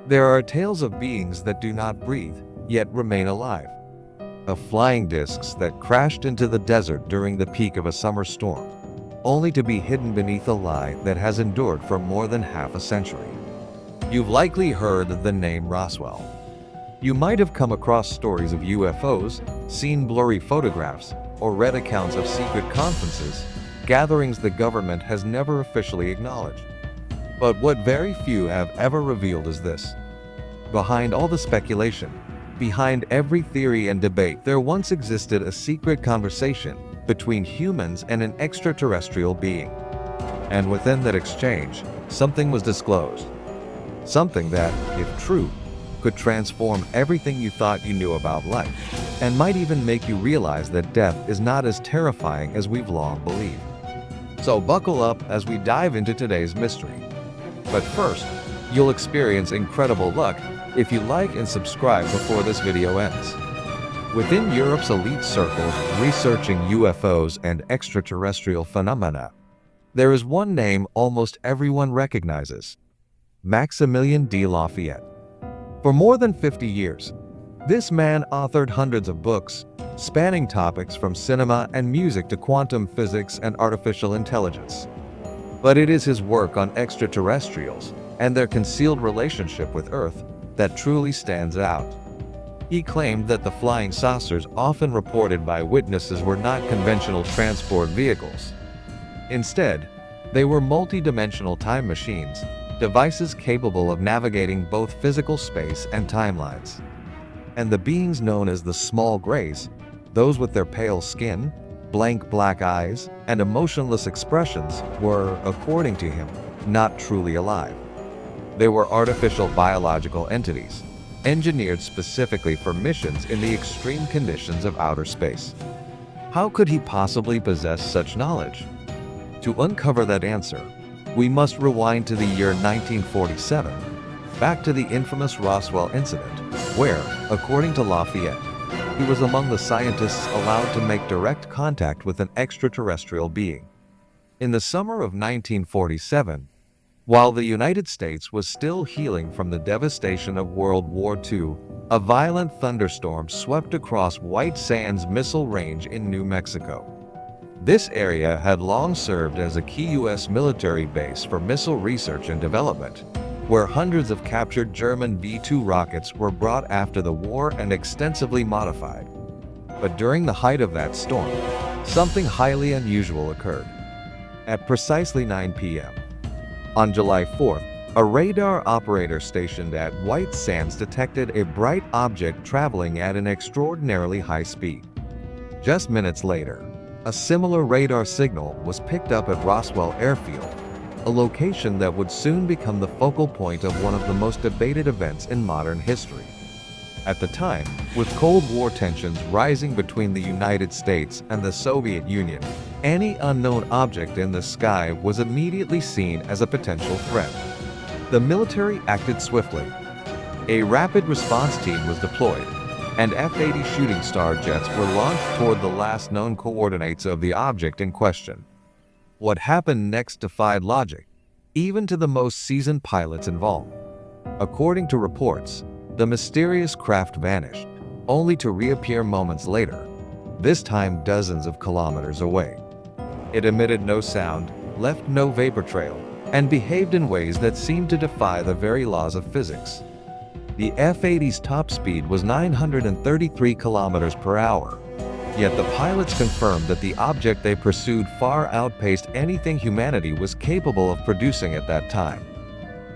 There are tales of beings that do not breathe, yet remain alive. Of flying discs that crashed into the desert during the peak of a summer storm, only to be hidden beneath a lie that has endured for more than half a century. You've likely heard the name Roswell. You might have come across stories of UFOs, seen blurry photographs, or read accounts of secret conferences, gatherings the government has never officially acknowledged. But what very few have ever revealed is this. Behind all the speculation, behind every theory and debate, there once existed a secret conversation between humans and an extraterrestrial being. And within that exchange, something was disclosed. Something that, if true, could transform everything you thought you knew about life, and might even make you realize that death is not as terrifying as we've long believed. So buckle up as we dive into today's mystery. But first, you'll experience incredible luck if you like and subscribe before this video ends. Within Europe's elite circles researching UFOs and extraterrestrial phenomena, there is one name almost everyone recognizes: Maximilien de Lafayette. For more than 50 years, this man authored hundreds of books, spanning topics from cinema and music to quantum physics and artificial intelligence. But it is his work on extraterrestrials and their concealed relationship with Earth that truly stands out. He claimed that the flying saucers often reported by witnesses were not conventional transport vehicles. Instead, they were multi-dimensional time machines, devices capable of navigating both physical space and timelines. And the beings known as the small grays, those with their pale skin, blank black eyes, and emotionless expressions, were, according to him, not truly alive. They were artificial biological entities, engineered specifically for missions in the extreme conditions of outer space. How could he possibly possess such knowledge? To uncover that answer, we must rewind to the year 1947, back to the infamous Roswell incident, where, according to Lafayette, he was among the scientists allowed to make direct contact with an extraterrestrial being. In the summer of 1947, while the United States was still healing from the devastation of World War II, a violent thunderstorm swept across White Sands Missile Range in New Mexico. This area had long served as a key U.S. military base for missile research and development, where hundreds of captured German V-2 rockets were brought after the war and extensively modified. But during the height of that storm, something highly unusual occurred. At precisely 9 p.m. on July 4th, a radar operator stationed at White Sands detected a bright object traveling at an extraordinarily high speed. Just minutes later, a similar radar signal was picked up at Roswell Airfield, a location that would soon become the focal point of one of the most debated events in modern history. At the time, with Cold War tensions rising between the United States and the Soviet Union, any unknown object in the sky was immediately seen as a potential threat. The military acted swiftly. A rapid response team was deployed, and F-80 Shooting Star jets were launched toward the last known coordinates of the object in question. What happened next defied logic, even to the most seasoned pilots involved. According to reports, the mysterious craft vanished, only to reappear moments later, this time dozens of kilometers away. It emitted no sound, left no vapor trail, and behaved in ways that seemed to defy the very laws of physics. The F-80's top speed was 933 kilometers per hour, yet the pilots confirmed that the object they pursued far outpaced anything humanity was capable of producing at that time.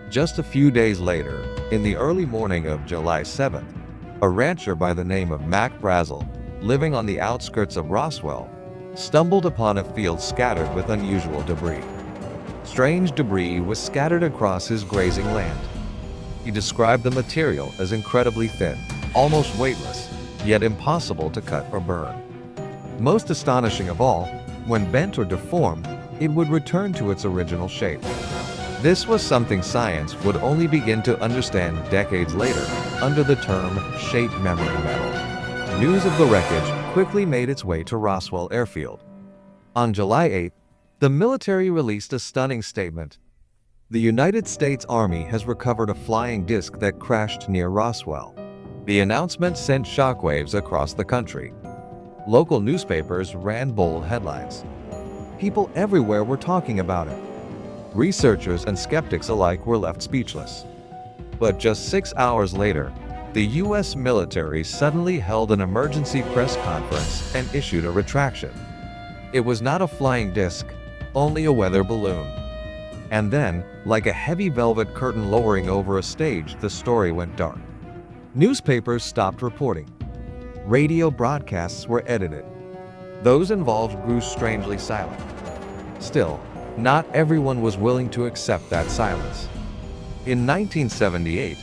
Just a few days later, in the early morning of July 7th, a rancher by the name of Mac Brazel, living on the outskirts of Roswell, stumbled upon a field scattered with unusual debris. Strange debris was scattered across his grazing land. He described the material as incredibly thin, almost weightless, yet impossible to cut or burn. Most astonishing of all, when bent or deformed, it would return to its original shape. This was something science would only begin to understand decades later under the term shape memory metal. News of the wreckage quickly made its way to Roswell Airfield. On July 8th, the military released a stunning statement. The United States Army has recovered a flying disc that crashed near Roswell. The announcement sent shockwaves across the country. Local newspapers ran bold headlines. People everywhere were talking about it. Researchers and skeptics alike were left speechless. But just 6 hours later, the U.S. military suddenly held an emergency press conference and issued a retraction. It was not a flying disc, only a weather balloon. And then, like a heavy velvet curtain lowering over a stage, the story went dark. Newspapers stopped reporting. Radio broadcasts were edited. Those involved grew strangely silent. Still, not everyone was willing to accept that silence. In 1978,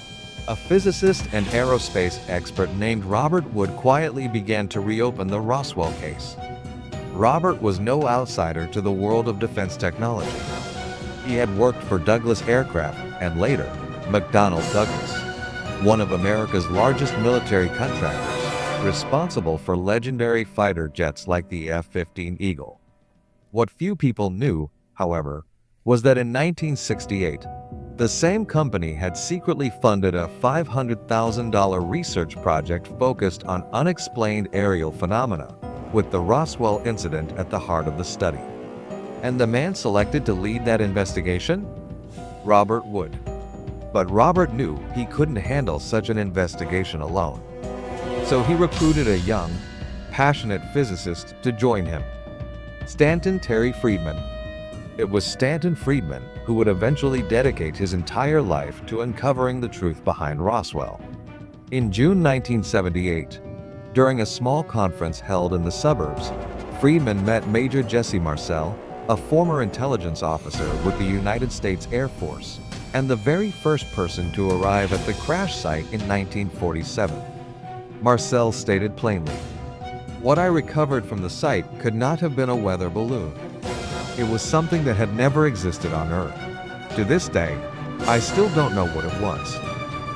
a physicist and aerospace expert named Robert Wood quietly began to reopen the Roswell case. Robert was no outsider to the world of defense technology. He had worked for Douglas Aircraft and later, McDonnell Douglas, one of America's largest military contractors, responsible for legendary fighter jets like the F-15 Eagle. What few people knew, however, was that in 1968, the same company had secretly funded a $500,000 research project focused on unexplained aerial phenomena, with the Roswell incident at the heart of the study. And the man selected to lead that investigation? Robert Wood. But Robert knew he couldn't handle such an investigation alone. So he recruited a young, passionate physicist to join him. Stanton Terry Friedman. It was Stanton Friedman who would eventually dedicate his entire life to uncovering the truth behind Roswell. In June 1978, during a small conference held in the suburbs, Friedman met Major Jesse Marcel, a former intelligence officer with the United States Air Force, and the very first person to arrive at the crash site in 1947. Marcel stated plainly, "What I recovered from the site could not have been a weather balloon. It was something that had never existed on Earth. To this day, I still don't know what it was."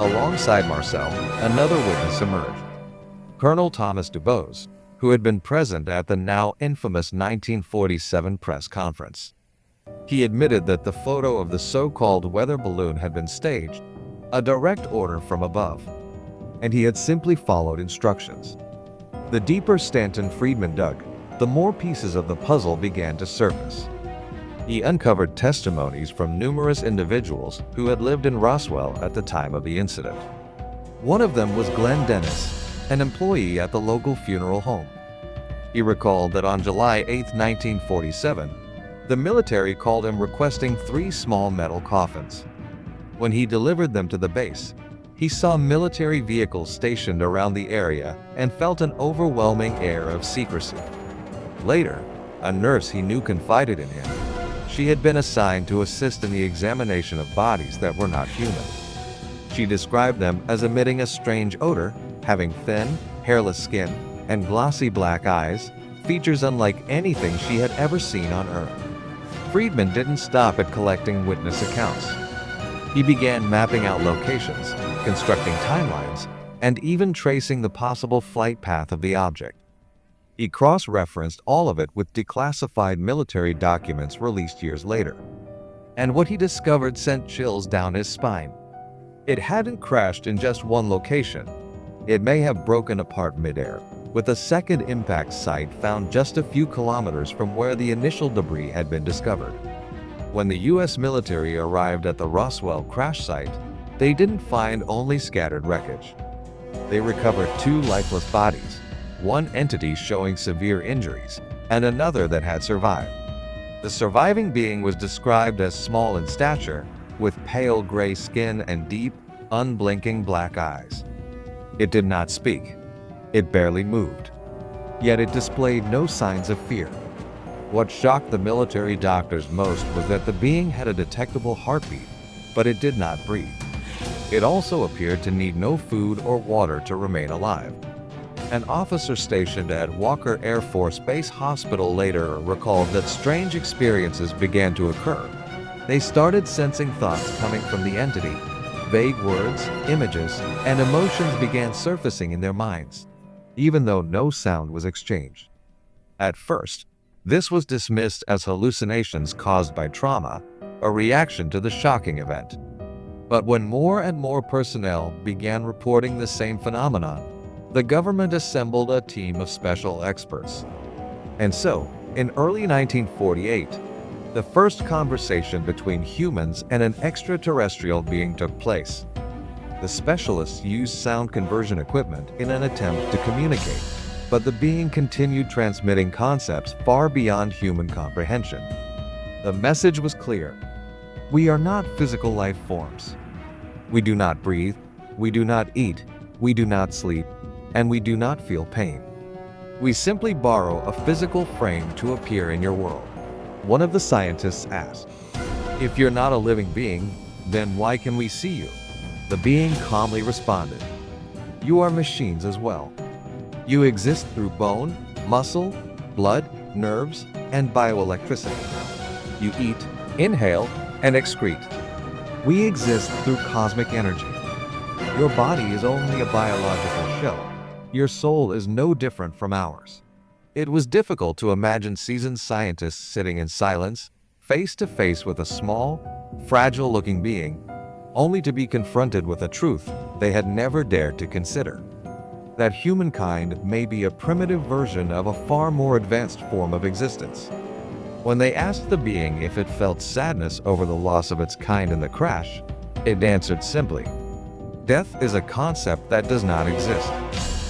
Alongside Marcel, another witness emerged. Colonel Thomas DuBose, who had been present at the now infamous 1947 press conference. He admitted that the photo of the so-called weather balloon had been staged, a direct order from above, and he had simply followed instructions. The deeper Stanton Friedman dug, the more pieces of the puzzle began to surface. He uncovered testimonies from numerous individuals who had lived in Roswell at the time of the incident. One of them was Glenn Dennis, an employee at the local funeral home. He recalled that on July 8, 1947, the military called him requesting 3 small metal coffins. When he delivered them to the base, he saw military vehicles stationed around the area and felt an overwhelming air of secrecy. Later, a nurse he knew confided in him. She had been assigned to assist in the examination of bodies that were not human. She described them as emitting a strange odor, having thin, hairless skin, and glossy black eyes, features unlike anything she had ever seen on Earth. Friedman didn't stop at collecting witness accounts. He began mapping out locations, constructing timelines, and even tracing the possible flight path of the object. He cross-referenced all of it with declassified military documents released years later. And what he discovered sent chills down his spine. It hadn't crashed in just one location. It may have broken apart midair, with a second impact site found just a few kilometers from where the initial debris had been discovered. When the U.S. military arrived at the Roswell crash site, they didn't find only scattered wreckage. They recovered 2 lifeless bodies, one entity showing severe injuries, and another that had survived. The surviving being was described as small in stature, with pale gray skin and deep, unblinking black eyes. It did not speak. It barely moved. Yet it displayed no signs of fear. What shocked the military doctors most was that the being had a detectable heartbeat, but it did not breathe. It also appeared to need no food or water to remain alive. An officer stationed at Walker Air Force Base Hospital later recalled that strange experiences began to occur. They started sensing thoughts coming from the entity. Vague words, images, and emotions began surfacing in their minds, even though no sound was exchanged. At first, this was dismissed as hallucinations caused by trauma, a reaction to the shocking event. But when more and more personnel began reporting the same phenomena, the government assembled a team of special experts. And so, in early 1948, the first conversation between humans and an extraterrestrial being took place. The specialists used sound conversion equipment in an attempt to communicate, but the being continued transmitting concepts far beyond human comprehension. The message was clear. We are not physical life forms. We do not breathe, we do not eat, we do not sleep, and we do not feel pain. We simply borrow a physical frame to appear in your world. One of the scientists asked, "If you're not a living being, then why can we see you?" The being calmly responded, "You are machines as well. You exist through bone, muscle, blood, nerves, and bioelectricity. You eat, inhale, and excrete. We exist through cosmic energy. Your body is only a biological shell. Your soul is no different from ours." It was difficult to imagine seasoned scientists sitting in silence, face to face with a small, fragile-looking being, only to be confronted with a truth they had never dared to consider: that humankind may be a primitive version of a far more advanced form of existence. When they asked the being if it felt sadness over the loss of its kind in the crash, it answered simply, "Death is a concept that does not exist."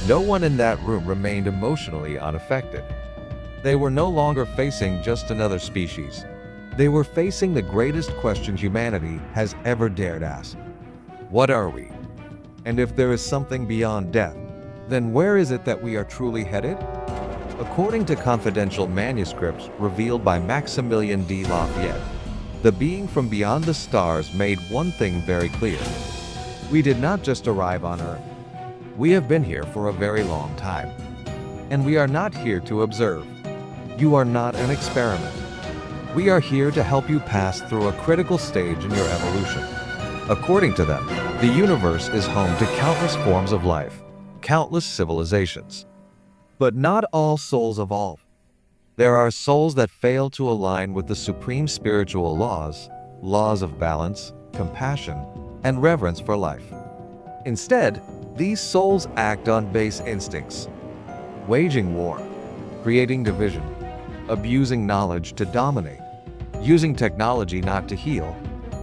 No one in that room remained emotionally unaffected. They were no longer facing just another species. They were facing the greatest question humanity has ever dared ask. What are we? And if there is something beyond death, then where is it that we are truly headed? According to confidential manuscripts revealed by Maximilian de Lafayette, the being from beyond the stars made one thing very clear. We did not just arrive on Earth. We have been here for a very long time. And we are not here to observe. You are not an experiment. We are here to help you pass through a critical stage in your evolution. According to them, the universe is home to countless forms of life, countless civilizations. But not all souls evolve. There are souls that fail to align with the supreme spiritual laws of balance, compassion, and reverence for life. Instead, these souls act on base instincts, waging war, creating division, abusing knowledge to dominate, using technology not to heal,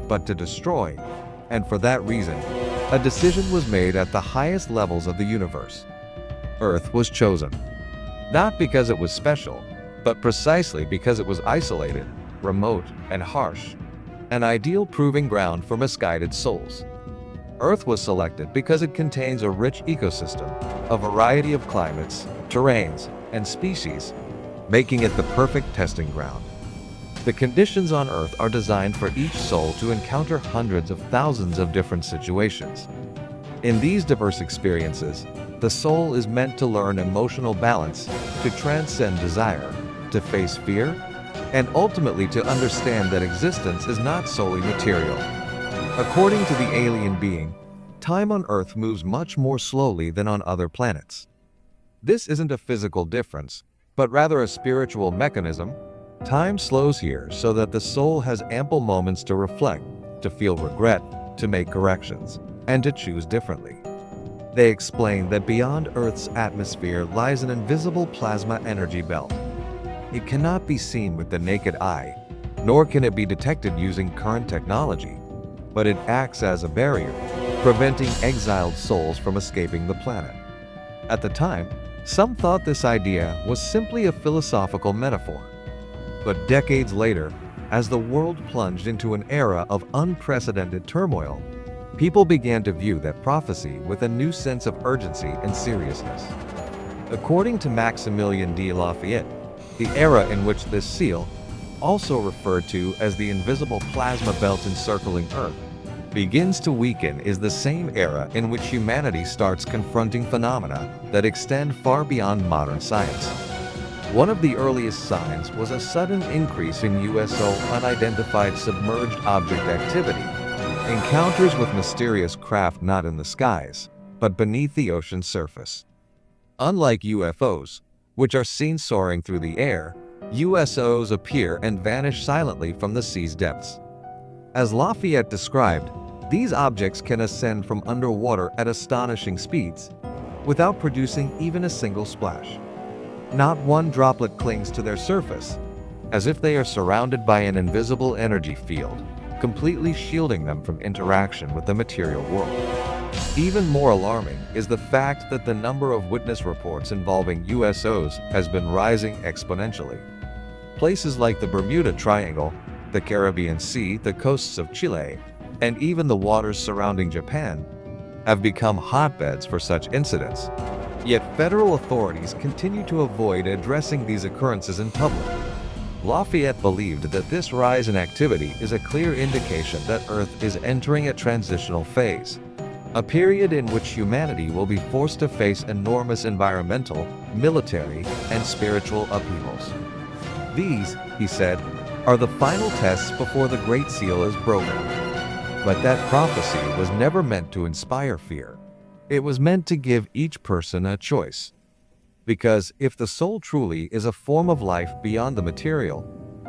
but to destroy. And for that reason, a decision was made at the highest levels of the universe. Earth was chosen, not because it was special, but precisely because it was isolated, remote, and harsh, an ideal proving ground for misguided souls. Earth was selected because it contains a rich ecosystem, a variety of climates, terrains, and species, making it the perfect testing ground. The conditions on Earth are designed for each soul to encounter hundreds of thousands of different situations. In these diverse experiences, the soul is meant to learn emotional balance, to transcend desire, to face fear, and ultimately to understand that existence is not solely material. According to the alien being, time on Earth moves much more slowly than on other planets. This isn't a physical difference, but rather a spiritual mechanism. Time slows here so that the soul has ample moments to reflect, to feel regret, to make corrections, and to choose differently. They explain that beyond Earth's atmosphere lies an invisible plasma energy belt. It cannot be seen with the naked eye, nor can it be detected using current technology, but it acts as a barrier, preventing exiled souls from escaping the planet. At the time, some thought this idea was simply a philosophical metaphor. But decades later, as the world plunged into an era of unprecedented turmoil, people began to view that prophecy with a new sense of urgency and seriousness. According to Maximilian de Lafayette, the era in which this seal, also referred to as the invisible plasma belt encircling Earth, begins to weaken is the same era in which humanity starts confronting phenomena that extend far beyond modern science. One of the earliest signs was a sudden increase in USO unidentified submerged object activity, encounters with mysterious craft not in the skies, but beneath the ocean's surface. Unlike UFOs, which are seen soaring through the air, USOs appear and vanish silently from the sea's depths. As Lafayette described, these objects can ascend from underwater at astonishing speeds without producing even a single splash. Not one droplet clings to their surface, as if they are surrounded by an invisible energy field, completely shielding them from interaction with the material world. Even more alarming is the fact that the number of witness reports involving USOs has been rising exponentially. Places like the Bermuda Triangle, the Caribbean Sea, the coasts of Chile, and even the waters surrounding Japan have become hotbeds for such incidents. Yet federal authorities continue to avoid addressing these occurrences in public. Lafayette believed that this rise in activity is a clear indication that Earth is entering a transitional phase, a period in which humanity will be forced to face enormous environmental, military, and spiritual upheavals. These, he said, are the final tests before the Great Seal is broken. But that prophecy was never meant to inspire fear. It was meant to give each person a choice. Because if the soul truly is a form of life beyond the material,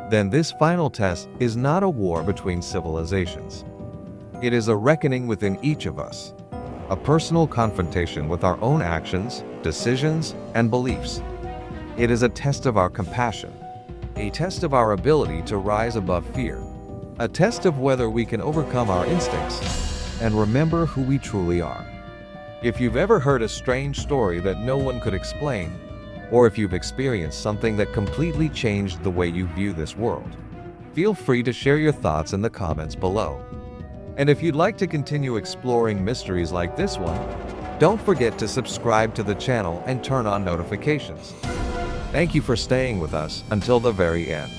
then this final test is not a war between civilizations. It is a reckoning within each of us, a personal confrontation with our own actions, decisions, and beliefs. It is a test of our compassion, a test of our ability to rise above fear, a test of whether we can overcome our instincts and remember who we truly are. If you've ever heard a strange story that no one could explain, or if you've experienced something that completely changed the way you view this world, feel free to share your thoughts in the comments below. And if you'd like to continue exploring mysteries like this one, don't forget to subscribe to the channel and turn on notifications. Thank you for staying with us until the very end.